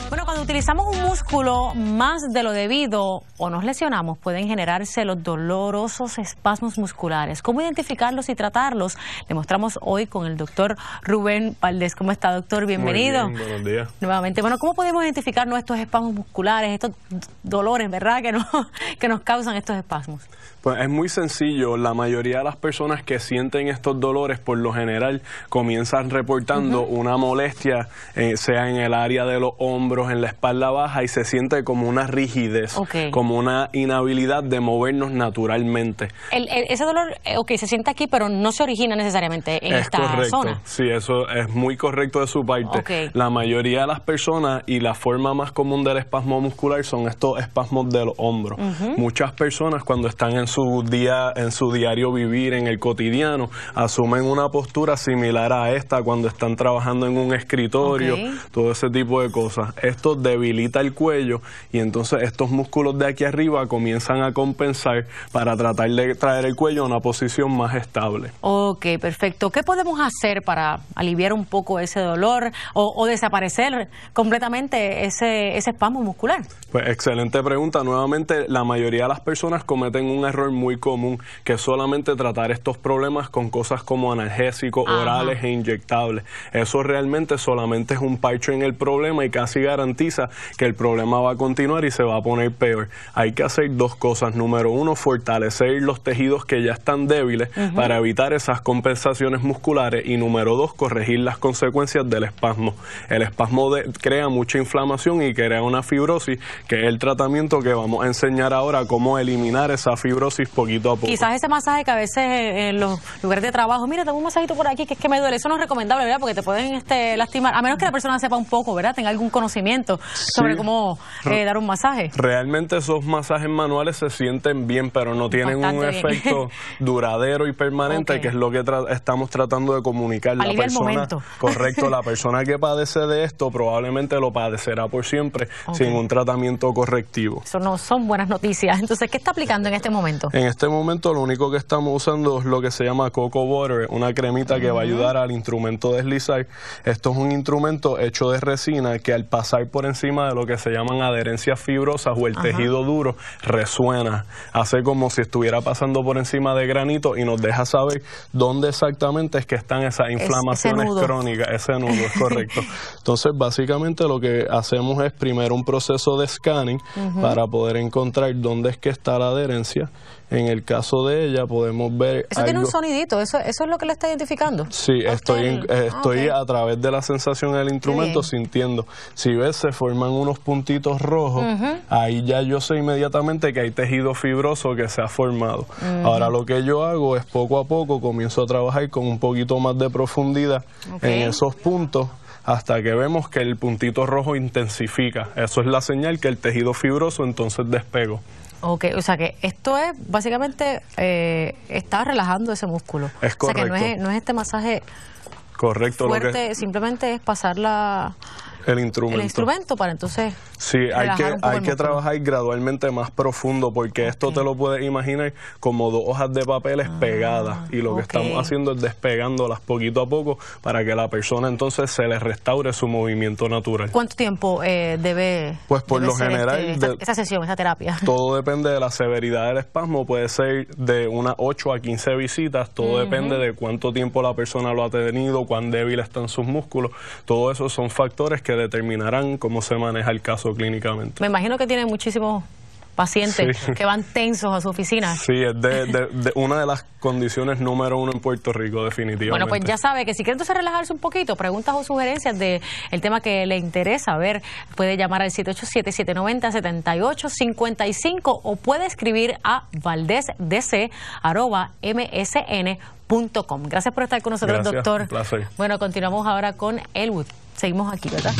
Bueno, cuando utilizamos un músculo más de lo debido o nos lesionamos, pueden generarse los dolorosos espasmos musculares. ¿Cómo identificarlos y tratarlos? Le mostramos hoy con el doctor Rubén Valdés. ¿Cómo está, doctor? Bienvenido. Muy bien, buenos días. Nuevamente. Bueno, ¿cómo podemos identificar estos espasmos musculares, estos dolores, verdad, que nos causan estos espasmos? Pues es muy sencillo. La mayoría de las personas que sienten estos dolores, por lo general, comienzan reportando una molestia, sea en el área de los hombros, en la espalda baja, y se siente como una rigidez, como una inhabilidad de movernos naturalmente. Ese dolor, se siente aquí, pero no se origina necesariamente en esta zona. Sí, eso es muy correcto de su parte. La mayoría de las personas, y la forma más común del espasmo muscular, son estos espasmos de los hombros. Muchas personas, cuando están en su diario vivir, en el cotidiano, asumen una postura similar a esta cuando están trabajando en un escritorio, todo ese tipo de cosas. Esto debilita el cuello y entonces estos músculos de aquí arriba comienzan a compensar para tratar de traer el cuello a una posición más estable. Ok, perfecto. ¿Qué podemos hacer para aliviar un poco ese dolor o desaparecer completamente ese espasmo muscular? Pues excelente pregunta. Nuevamente, la mayoría de las personas cometen un error muy común, que es solamente tratar estos problemas con cosas como analgésicos, orales e inyectables. Eso realmente solamente es un parche en el problema y casi garantiza que el problema va a continuar y se va a poner peor. Hay que hacer dos cosas. Número uno, fortalecer los tejidos que ya están débiles para evitar esas compensaciones musculares, y número dos, corregir las consecuencias del espasmo. El espasmo crea mucha inflamación y crea una fibrosis, que es el tratamiento que vamos a enseñar ahora, cómo eliminar esa fibrosis poquito a poco. Quizás ese masaje que a veces en los lugares de trabajo, mira, tengo un masajito por aquí que es que me duele, eso no es recomendable, ¿verdad? Porque te pueden lastimar, a menos que la persona sepa un poco, ¿verdad? Tenga algún conocimiento sobre cómo dar un masaje. Realmente esos masajes manuales se sienten bien, pero no tienen un efecto duradero y permanente, que es lo que estamos tratando de comunicar. La persona, correcto, la persona que padece de esto probablemente lo padecerá por siempre sin un tratamiento correctivo. Eso no son buenas noticias. Entonces, ¿qué está aplicando en este momento? En este momento lo único que estamos usando es lo que se llama Coco Butter, una cremita que va a ayudar al instrumento a deslizar. Esto es un instrumento hecho de resina que, al pasar por encima de lo que se llaman adherencias fibrosas o el tejido duro, resuena. Hace como si estuviera pasando por encima de granito y nos deja saber dónde exactamente es que están esas inflamaciones crónicas. Ese nudo, es correcto. Entonces, básicamente lo que hacemos es primero un proceso de scanning para poder encontrar dónde es que está la adherencia. En el caso de ella podemos ver Eso tiene un sonidito, ¿eso es lo que le está identificando? Sí, estoy a través de la sensación del instrumento sintiendo. Si ves, se forman unos puntitos rojos, ahí ya yo sé inmediatamente que hay tejido fibroso que se ha formado. Ahora lo que yo hago es, poco a poco, comienzo a trabajar con un poquito más de profundidad en esos puntos, hasta que vemos que el puntito rojo intensifica. Eso es la señal que el tejido fibroso entonces despegó. O sea que esto es básicamente está relajando ese músculo. Es correcto. O sea que no es este masaje fuerte, simplemente es pasar el instrumento para entonces hay que trabajar gradualmente más profundo, porque esto te lo puedes imaginar como dos hojas de papeles pegadas, y lo que estamos haciendo es despegándolas poquito a poco para que la persona entonces se le restaure su movimiento natural. ¿Cuánto tiempo debe Pues por lo general esa sesión, esa terapia? Todo depende de la severidad del espasmo, puede ser de unas 8 a 15 visitas, todo depende de cuánto tiempo la persona lo ha tenido, cuán débil están sus músculos. Todo eso son factores que determinarán cómo se maneja el caso clínicamente. Me imagino que tiene muchísimos pacientes que van tensos a su oficina. Sí, es de una de las condiciones número uno en Puerto Rico, definitivamente. Bueno, pues ya sabe que si quiere entonces relajarse un poquito, preguntas o sugerencias de el tema que le interesa, puede llamar al 787-790-7855 o puede escribir a valdesdc@msn.com. Gracias por estar con nosotros, doctor. Un placer. Bueno, continuamos ahora con Elwood. Seguimos aquí, ¿verdad?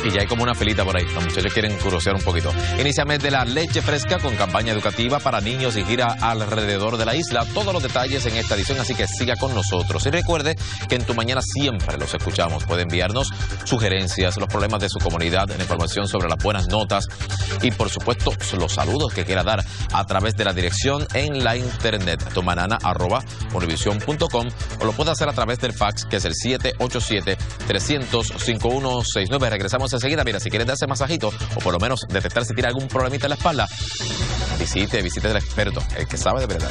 Y ya hay como una filita por ahí. Los muchachos quieren curiosear un poquito. Inicia mes de la leche fresca con campaña educativa para niños y gira alrededor de la isla. Todos los detalles en esta edición, así que siga con nosotros. Y recuerde que en Tu Mañana siempre los escuchamos. Puede enviarnos sugerencias, los problemas de su comunidad, la información sobre las buenas notas y, por supuesto, los saludos que quiera dar a través de la dirección en la internet tumanana@univision.com, o lo puede hacer a través del fax, que es el 787-300-5169. Regresamos Volvemos enseguida. Mira, si quieres darse masajito o por lo menos detectar si tiene algún problemita en la espalda, visite al experto, el que sabe de verdad.